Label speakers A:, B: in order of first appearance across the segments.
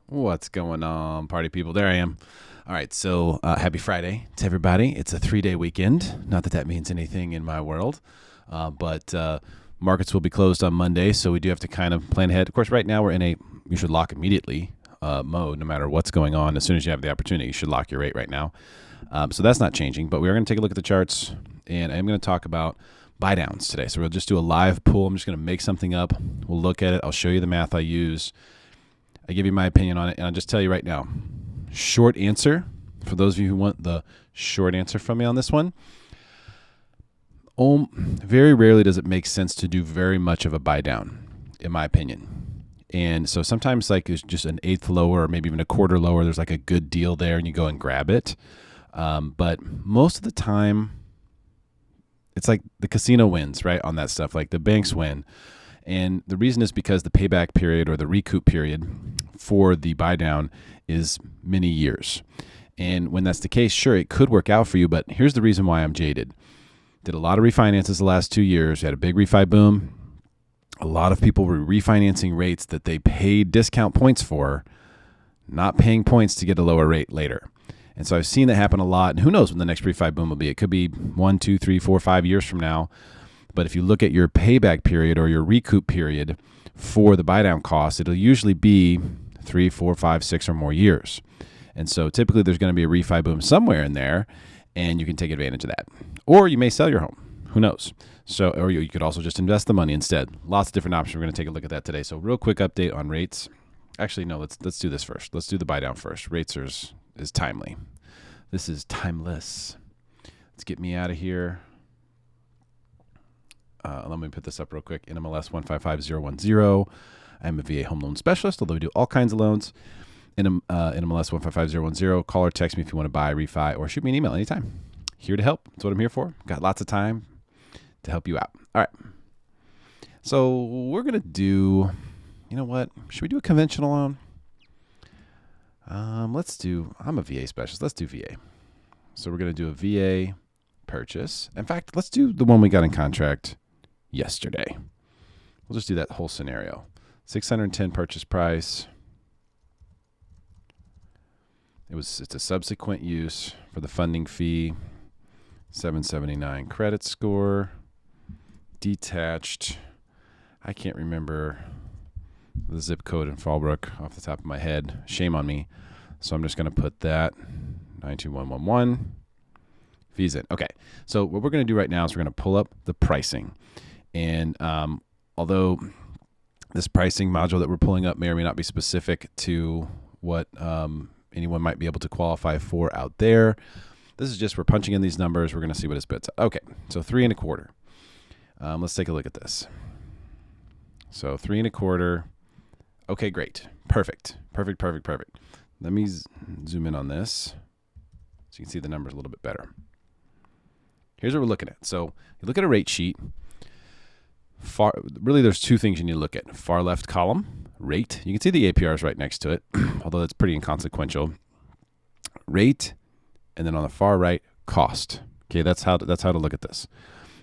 A: What's going on, party people? There I am. All right, so happy Friday to everybody. It's a 3-day weekend. Not that that means anything in my world, but markets will be closed on Monday, so we do have to kind of plan ahead. Of course, right now we're in a you should lock immediately mode, no matter what's going on. As soon as you have the opportunity, you should lock your rate right now. So that's not changing, but we are going to take a look at the charts, and I'm going to talk about buy downs today. So we'll just do a live pool. I'm just going to make something up. We'll look at it. I'll show you the math I use. I give you my opinion on it, and I'll just tell you right now. Short answer, for those of you who want the short answer from me on this one, very rarely does it make sense to do very much of a buy down, in my opinion. And so sometimes like it's just an eighth lower or maybe even a quarter lower, there's like a good deal there and you go and grab it. But most of the time, it's like the casino wins, right, on that stuff. Like the banks win. And the reason is because the payback period or the recoup period for the buy down is many years. And when that's the case, sure, it could work out for you, but here's the reason why I'm jaded. Did a lot of refinances the last 2 years. We had a big refi boom. A lot of people were refinancing rates that they paid discount points for, not paying points to get a lower rate later. And so I've seen that happen a lot. And who knows when the next refi boom will be? It could be 1, 2, 3, 4, 5 years from now. But if you look at your payback period or your recoup period for the buy down cost, it'll usually be 3, 4, 5, 6 or more years. And so typically there's going to be a refi boom somewhere in there, and you can take advantage of that. Or you may sell your home. Who knows? So, or you could also just invest the money instead. Lots of different options. We're going to take a look at that today. So real quick update on rates. Actually, no, let's do this first. Let's do the buy down first. Rates is timely. This is timeless. Let's get me out of here. Let me put this up real quick. NMLS 155010. I'm a VA home loan specialist, although we do all kinds of loans. NMLS 155010. Call or text me if you want to buy, refi, or shoot me an email anytime. Here to help. That's what I'm here for. Got lots of time to help you out. All right. So we're going to do, you know what? Should we do a conventional loan? I'm a VA specialist. Let's do VA. So we're going to do a VA purchase. In fact, let's do the one we got in contract yesterday. We'll just do that whole scenario. 610 purchase price. It's a subsequent use for the funding fee. 779 credit score. Detached. I can't remember the zip code in Fallbrook off the top of my head. Shame on me. So I'm just going to put that 92111. Fees in. Okay. So what we're going to do right now is we're going to pull up the pricing. And although this pricing module that we're pulling up may or may not be specific to what anyone might be able to qualify for out there, this is just we're punching in these numbers. We're going to see what it spits out. Okay, so 3 1/4. Let's take a look at this. So 3 1/4. Okay, great. Perfect. Let me zoom in on this so you can see the numbers a little bit better. Here's what we're looking at. So you look at a rate sheet. Really, there's two things you need to look at. Far left column, rate. You can see the APRs right next to it, although that's pretty inconsequential. Rate, and then on the far right, cost. Okay, that's how to look at this.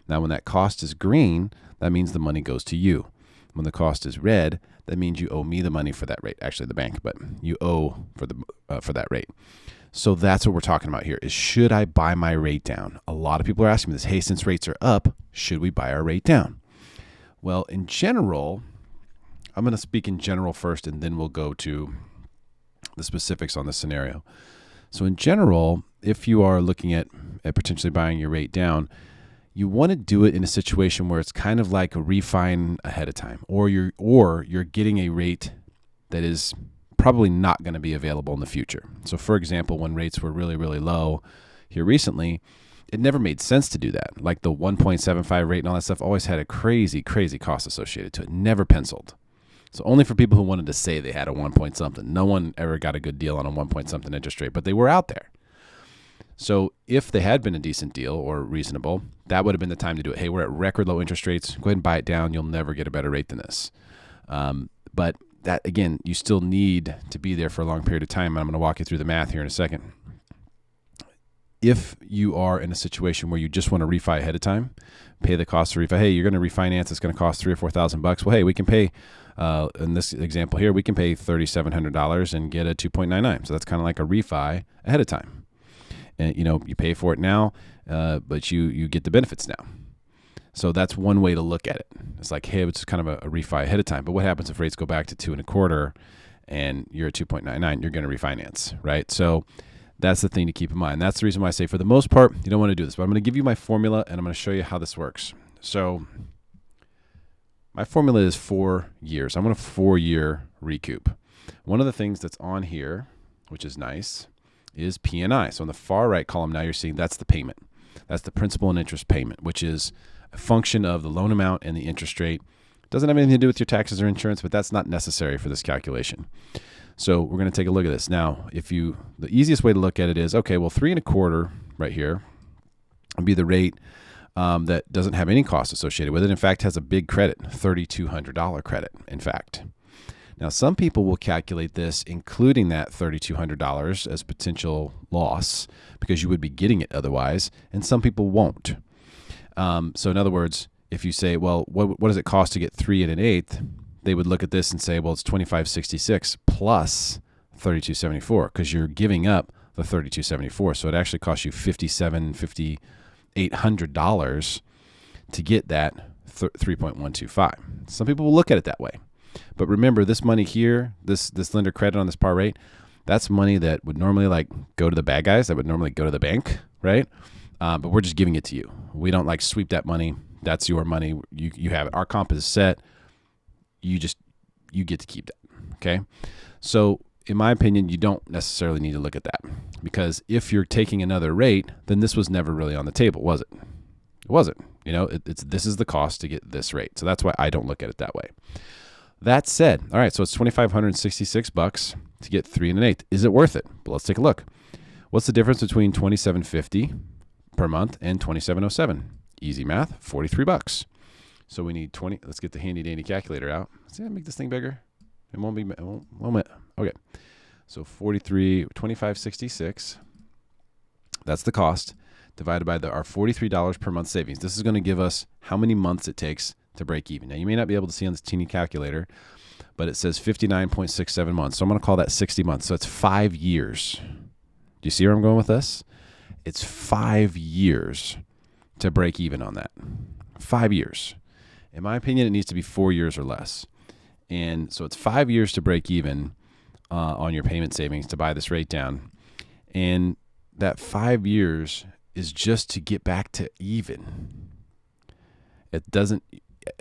A: Now, when that cost is green, that means the money goes to you. When the cost is red, that means you owe me the money for that rate. Actually, the bank, but you owe for that rate. So that's what we're talking about here is should I buy my rate down? A lot of people are asking me this. Hey, since rates are up, should we buy our rate down? Well, in general, I'm going to speak in general first, and then we'll go to the specifics on the scenario. So in general, if you are looking at potentially buying your rate down, you want to do it in a situation where it's kind of like a refine ahead of time, or you're getting a rate that is probably not going to be available in the future. So for example, when rates were really, really low here recently, it never made sense to do that. Like the 1.75 rate and all that stuff always had a crazy, crazy cost associated to it. Never penciled. So only for people who wanted to say they had a 1 point something. No one ever got a good deal on a 1 point something interest rate, but they were out there. So if they had been a decent deal or reasonable, that would have been the time to do it. Hey, we're at record low interest rates. Go ahead and buy it down. You'll never get a better rate than this. But that, again, you still need to be there for a long period of time. I'm going to walk you through the math here in a second. If you are in a situation where you just want to refi ahead of time, pay the cost to refi. Hey, you're going to refinance. It's going to cost $3,000 or $4,000. Well, hey, we can pay In this example here, we can pay $3,700 and get a 2.99. So that's kind of like a refi ahead of time. And you pay for it now, but you get the benefits now. So that's one way to look at it. It's like, hey, it's kind of a refi ahead of time. But what happens if rates go back to 2.25 and you're at 2.99? You're going to refinance, right? So that's the thing to keep in mind. That's the reason why I say, for the most part, you don't want to do this. But I'm going to give you my formula, and I'm going to show you how this works. So my formula is 4 years. I'm on a 4-year recoup. One of the things that's on here, which is nice, is P&I. So on the far right column, now you're seeing that's the payment. That's the principal and interest payment, which is a function of the loan amount and the interest rate. It doesn't have anything to do with your taxes or insurance, but that's not necessary for this calculation. So we're going to take a look at this. Now, the easiest way to look at it is, okay, well, 3.25 right here would be the rate that doesn't have any cost associated with it. In fact, has a big credit, $3,200 credit, in fact. Now, some people will calculate this, including that $3,200 as potential loss, because you would be getting it otherwise, and some people won't. So in other words, if you say, well, what does it cost to get 3 1/8? They would look at this and say, well, it's $2,566 plus $3,274, because you're giving up the $3,274. So it actually costs you $800 to get that 3.125. Some people will look at it that way. But remember, this money here, this lender credit on this par rate, that's money that would normally go to the bad guys, that would normally go to the bank, right? But we're just giving it to you. We don't sweep that money. That's your money. You have it. Our comp is set. You get to keep that. Okay. So in my opinion, you don't necessarily need to look at that, because if you're taking another rate, then this was never really on the table, was it? It wasn't. This is the cost to get this rate. So that's why I don't look at it that way. That said, all right, so it's $2,566 to get 3 1/8. Is it worth it? But let's take a look. What's the difference between $2,750 per month and $2,707? Easy math, $43. So we need 20. Let's get the handy dandy calculator out. See, make this thing bigger. It won't be. Okay. So 2,566. That's the cost divided by our $43 per month savings. This is going to give us how many months it takes to break even. Now, you may not be able to see on this teeny calculator, but it says 59.67 months. So I'm going to call that 60 months. So it's 5 years. Do you see where I'm going with this? It's 5 years to break even on that. 5 years. In my opinion, it needs to be 4 years or less. And so it's 5 years to break even on your payment savings to buy this rate down. And that 5 years is just to get back to even.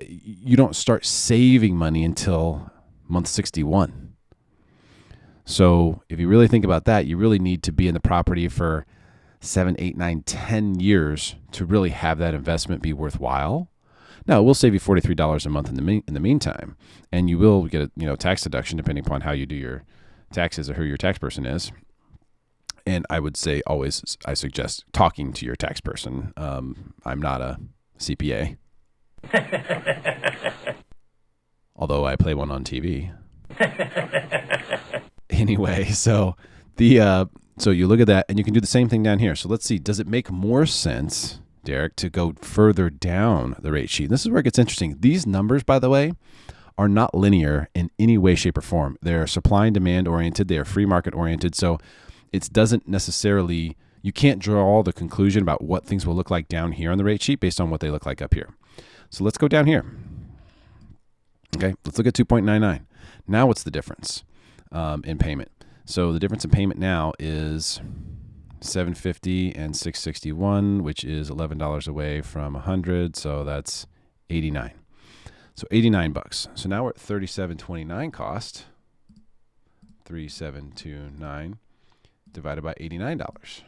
A: You don't start saving money until month 61. So if you really think about that, you really need to be in the property for 7, 8, 9, 10 years to really have that investment be worthwhile. Now, it will save you $43 a month in the meantime, and you will get a tax deduction depending upon how you do your taxes or who your tax person is. And I would say always, I suggest talking to your tax person. I'm not a CPA, although I play one on TV. Anyway, so you look at that, and you can do the same thing down here. So let's see, does it make more sense, Derrick, to go further down the rate sheet? And this is where it gets interesting. These numbers, by the way, are not linear in any way, shape, or form. They're supply and demand oriented. They are free market oriented. So it doesn't necessarily, you can't draw the conclusion about what things will look like down here on the rate sheet based on what they look like up here. So let's go down here. Okay, let's look at 2.99. Now what's the difference in payment? So the difference in payment now is $750 and $661, which is $11 away from $100. So that's $89. So $89. So now we're at $37.29 cost. 3,729 divided by $89.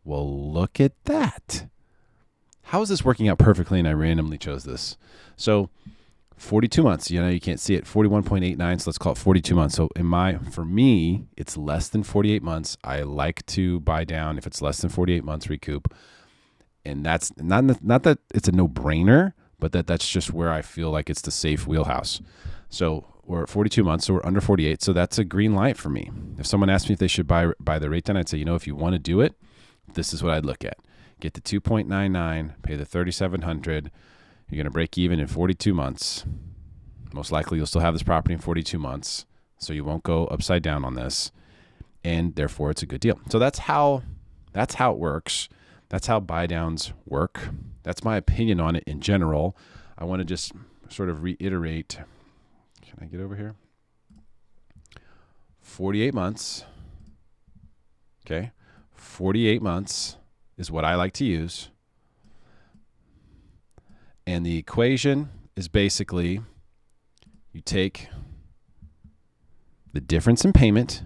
A: Well, look at that. How is this working out perfectly? And I randomly chose this. So 42 months, you can't see it, 41.89. So let's call it 42 months. So for me, it's less than 48 months. I like to buy down if it's less than 48 months recoup. And that's not that it's a no-brainer, but that's just where I feel like it's the safe wheelhouse. So we're at 42 months, so we're under 48. So that's a green light for me. If someone asked me if they should buy the rate down, I'd say, if you want to do it, this is what I'd look at. Get the 2.99, pay the $3,700. You're going to break even in 42 months. Most likely you'll still have this property in 42 months, so you won't go upside down on this, and therefore it's a good deal. So that's how it works. That's how buy downs work. That's my opinion on it in general. I want to just sort of reiterate. Can I get over here? 48 months. Okay. 48 months is what I like to use. And the equation is basically you take the difference in payment.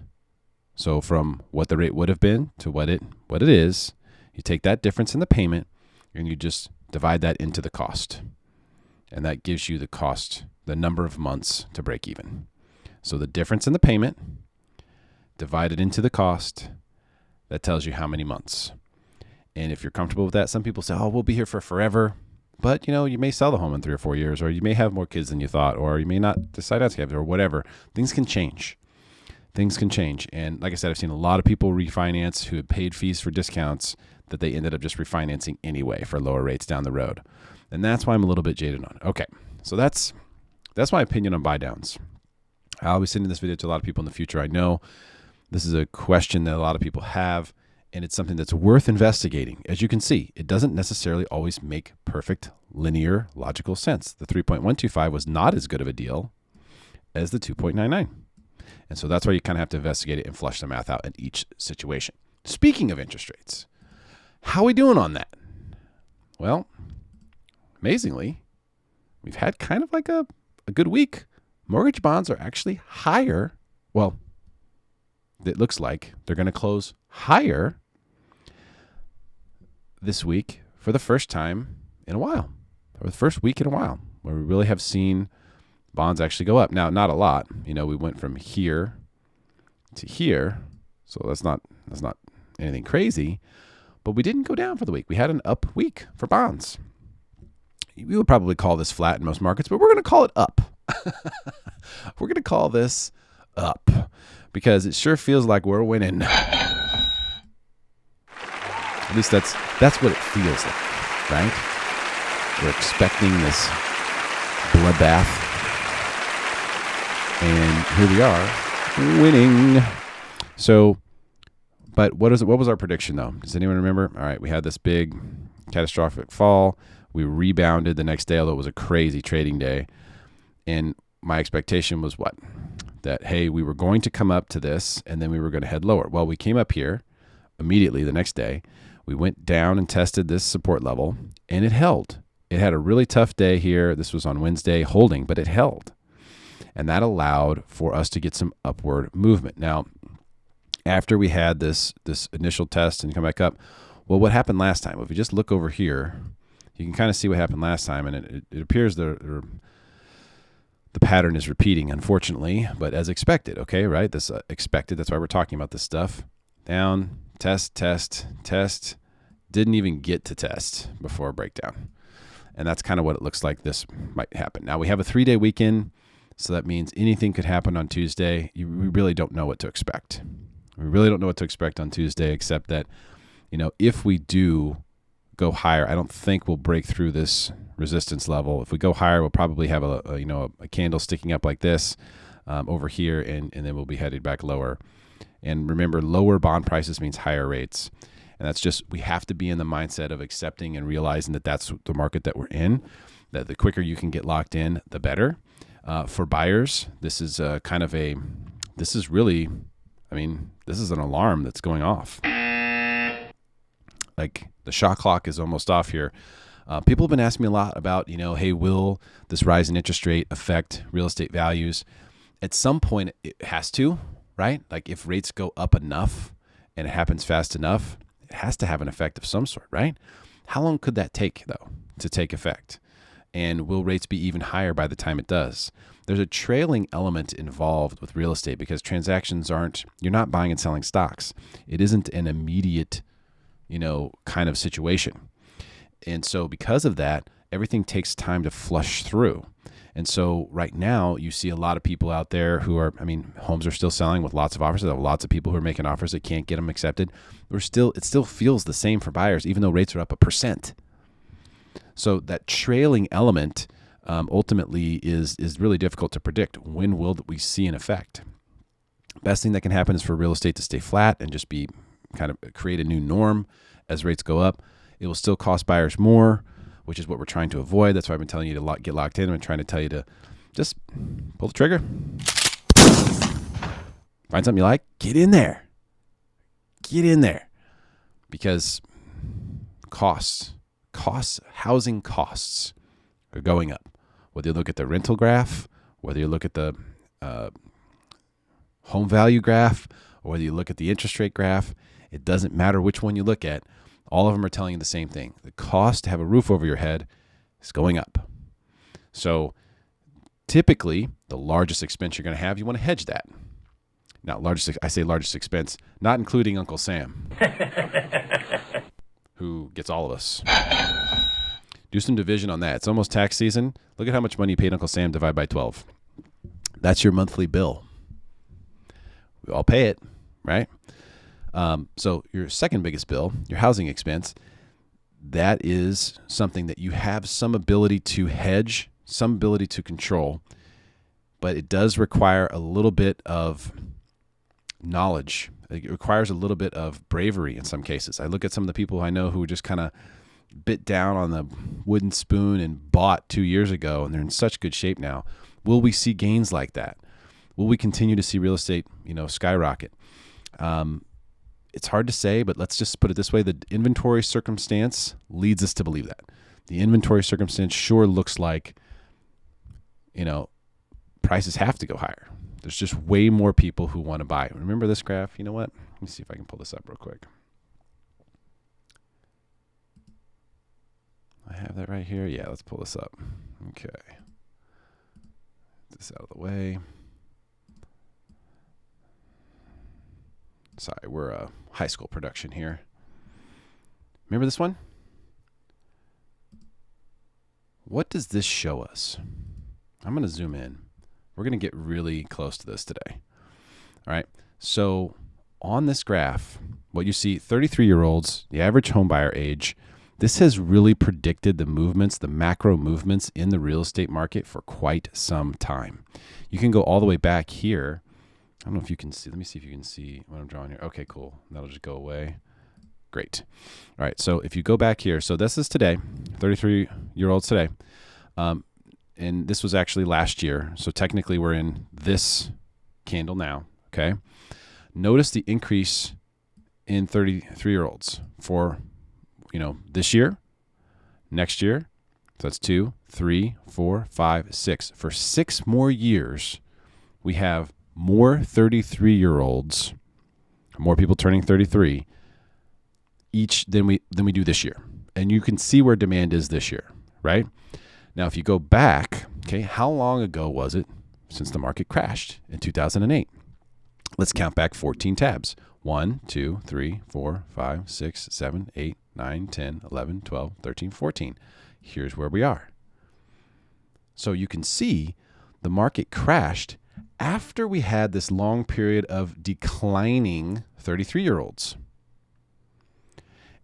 A: So from what the rate would have been to what it is, you take that difference in the payment and you just divide that into the cost. And that gives you the cost, the number of months to break even. So the difference in the payment divided into the cost, that tells you how many months. And if you're comfortable with that, some people say, oh, we'll be here for forever. But, you may sell the home in 3 or 4 years, or you may have more kids than you thought, or you may not decide not to have it, or whatever. Things can change. And like I said, I've seen a lot of people refinance who had paid fees for discounts that they ended up just refinancing anyway for lower rates down the road. And that's why I'm a little bit jaded on it. Okay, so that's my opinion on buy downs. I'll be sending this video to a lot of people in the future. I know this is a question that a lot of people have, and it's something that's worth investigating. As you can see, it doesn't necessarily always make perfect, linear, logical sense. The 3.125 was not as good of a deal as the 2.99. And so that's why you kind of have to investigate it and flush the math out in each situation. Speaking of interest rates, how are we doing on that? Well, amazingly, we've had kind of like a good week. Mortgage bonds are actually higher. Well, it looks like they're going to close higher this week for the first time in a while, or the first week in a while, where we really have seen bonds actually go up. Now, not a lot. We went from here to here, so that's not anything crazy, but we didn't go down for the week. We had an up week for bonds. We would probably call this flat in most markets, but we're going to call it up. We're going to call this up because it sure feels like we're winning. At least that's what it feels like, right? We're expecting this bloodbath, and here we are, winning. So, but what was our prediction though? Does anyone remember? All right, we had this big catastrophic fall. We rebounded the next day, although it was a crazy trading day. And my expectation was what? That, hey, we were going to come up to this and then we were going to head lower. Well, we came up here immediately the next day. We went down and tested this support level and it held. It had a really tough day here. This was on Wednesday holding, but it held. And that allowed for us to get some upward movement. Now, after we had this initial test and come back up, well, what happened last time? If we just look over here, you can kind of see what happened last time, and it appears the pattern is repeating, unfortunately, but as expected, okay, right? This expected, that's why we're talking about this stuff. Down, test, didn't even get to test before a breakdown. And that's kind of what it looks like this might happen. Now, we have a 3-day weekend, so that means anything could happen on Tuesday. We really don't know what to expect. We really don't know what to expect on Tuesday, except that, if we do go higher, I don't think we'll break through this resistance level. If we go higher, we'll probably have a candle sticking up like this over here, and then we'll be headed back lower. And remember, lower bond prices means higher rates. And that's just, we have to be in the mindset of accepting and realizing that that's the market that we're in, that the quicker you can get locked in, the better. For buyers, this is this is an alarm that's going off. Like the shot clock is almost off here. People have been asking me a lot about, hey, will this rise in interest rate affect real estate values? At some point, it has to, right? Like if rates go up enough and it happens fast enough, it has to have an effect of some sort, right? How long could that take, though, to take effect? And will rates be even higher by the time it does? There's a trailing element involved with real estate because transactions you're not buying and selling stocks. It isn't an immediate, kind of situation. And so because of that, everything takes time to flush through. And so right now you see a lot of people out there who homes are still selling with lots of offers. There are lots of people who are making offers that can't get them accepted. It still feels the same for buyers, even though rates are up 1%. So that trailing element ultimately is really difficult to predict. When will we see an effect? Best thing that can happen is for real estate to stay flat and just be kind of create a new norm as rates go up. It will still cost buyers more, which is what we're trying to avoid. That's why I've been telling you to get locked in. I'm trying to tell you to just pull the trigger. Find something you like, get in there. Get in there. Because housing costs are going up. Whether you look at the rental graph, whether you look at the home value graph, or whether you look at the interest rate graph, it doesn't matter which one you look at. All of them are telling you the same thing. The cost to have a roof over your head is going up. So typically, the largest expense you're going to have, you want to hedge that. Now, I say largest expense, not including Uncle Sam, who gets all of us. Do some division on that. It's almost tax season. Look at how much money you paid Uncle Sam, divide by 12. That's your monthly bill. We all pay it, right? So your second biggest bill, your housing expense, that is something that you have some ability to hedge, some ability to control, but it does require a little bit of knowledge. It requires a little bit of bravery in some cases. I look at some of the people I know who just kind of bit down on the wooden spoon and bought 2 years ago, and they're in such good shape now. Will we see gains like that? Will we continue to see real estate, skyrocket? It's hard to say, but let's just put it this way. The inventory circumstance leads us to believe that. The inventory circumstance sure looks like, prices have to go higher. There's just way more people who want to buy. Remember this graph? You know what? Let me see if I can pull this up real quick. I have that right here. Yeah, let's pull this up. Okay. Get this out of the way. Sorry, we're a high school production here. Remember this one? What does this show us? I'm going to zoom in. We're going to get really close to this today. All right. So on this graph, what you see, 33-year-olds, the average home buyer age, this has really predicted the movements, the macro movements in the real estate market for quite some time. You can go all the way back here. I don't know if you can see. Let me see if you can see what I'm drawing here. Okay, cool. That'll just go away. Great. All right. So if you go back here, so this is today, 33-year-olds today. And this was actually last year. So technically we're in this candle now. Okay. Notice the increase in 33-year-olds for, this year, next year. So that's 2, 3, 4, 5, 6. For 6 more years, we have more 33-year-olds, more people turning 33 each than we do this year. And you can see where demand is this year, right? Now, if you go back, okay, how long ago was it since the market crashed in 2008? Let's count back 14 tabs. 1, 2, 3, 4, 5, 6, 7, 8, 9, 10, 11, 12, 13, 14. Here's where we are. So you can see the market crashed after we had this long period of declining 33-year-olds.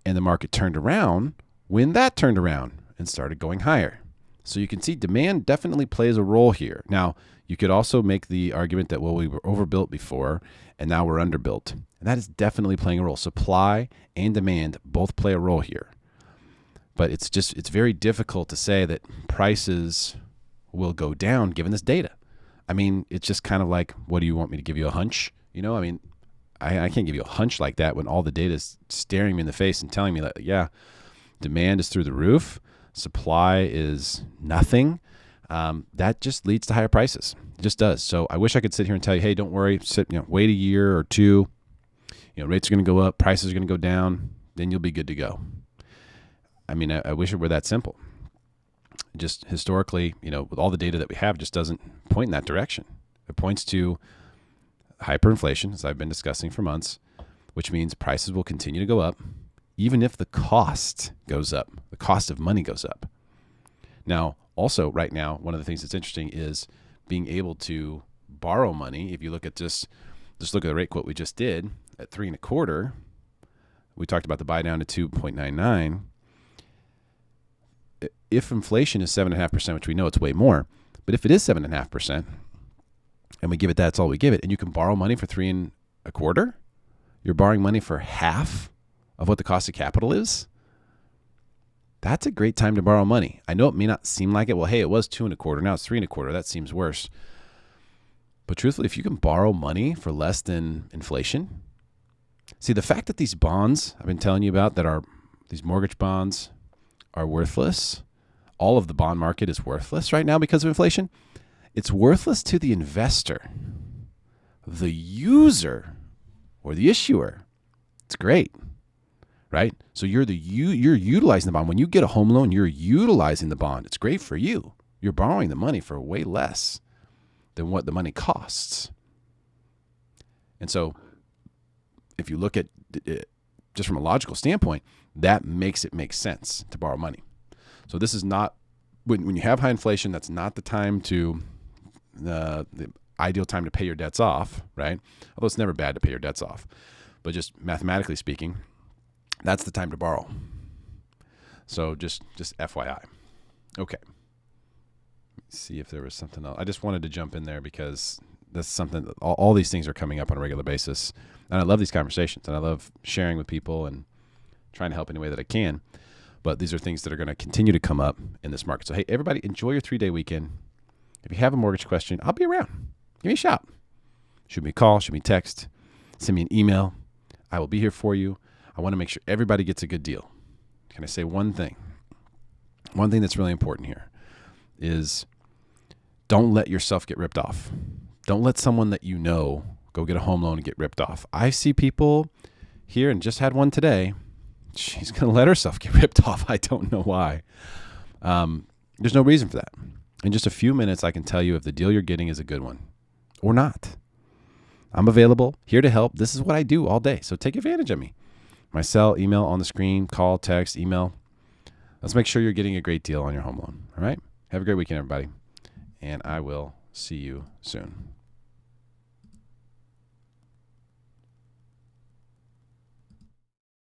A: And the market turned around when that turned around and started going higher. So you can see demand definitely plays a role here. Now, you could also make the argument that, well, we were overbuilt before and now we're underbuilt. And that is definitely playing a role. Supply and demand both play a role here. But it's very difficult to say that prices will go down given this data. I mean, it's just kind of like, what do you want me to give you a hunch? I can't give you a hunch like that when all the data is staring me in the face and telling me that, yeah, demand is through the roof, supply is nothing. That just leads to higher prices. It just does. So I wish I could sit here and tell you, hey, don't worry, wait a year or two. Rates are going to go up, prices are going to go down, then you'll be good to go. I mean, I wish it were that simple. Just historically, with all the data that we have, just doesn't point in that direction. It points to hyperinflation, as I've been discussing for months, which means prices will continue to go up, even if the cost goes up. The cost of money goes up. Now, also right now, one of the things that's interesting is being able to borrow money. If you look at just look at the rate quote we just did at 3.25, we talked about the buy down to 2.99. if inflation is 7.5%, which we know it's way more, but if it is 7.5%, and we give it that's all we give it, and you can borrow money for 3.25%, you're borrowing money for half of what the cost of capital is. That's a great time to borrow money. I know it may not seem like it. Well, hey, it was 2.25%, now it's 3.25%. That seems worse. But truthfully, if you can borrow money for less than inflation, see, the fact that these bonds I've been telling you about, that are these mortgage bonds, are worthless. All of the bond market is worthless right now because of inflation. It's worthless to the investor. The user or the issuer, it's great, right? So you're utilizing the bond. When you get a home loan, you're utilizing the bond. It's great for you. You're borrowing the money for way less than what the money costs. And so if you look at it just from a logical standpoint, that makes it make sense to borrow money. So this is not, when you have high inflation, that's not the time to, the ideal time to pay your debts off, right? Although it's never bad to pay your debts off. But just mathematically speaking, that's the time to borrow. So just FYI. Okay. Let's see if there was something else. I just wanted to jump in there because that's something that all these things are coming up on a regular basis. And I love these conversations, and I love sharing with people and trying to help any way that I can. But these are things that are going to continue to come up in this market. So, hey, everybody, enjoy your 3-day weekend. If you have a mortgage question, I'll be around. Give me a shout. Shoot me a call, shoot me a text, send me an email. I will be here for you. I want to make sure everybody gets a good deal. Can I say one thing? One thing that's really important here is don't let yourself get ripped off. Don't let someone that you know go get a home loan and get ripped off. I see people here, and just had one today. She's going to let herself get ripped off. I don't know why. There's no reason for that. In just a few minutes, I can tell you if the deal you're getting is a good one or not. I'm available, here to help. This is what I do all day. So take advantage of me. My cell, email on the screen, call, text, email. Let's make sure you're getting a great deal on your home loan. All right? Have a great weekend, everybody. And I will see you soon.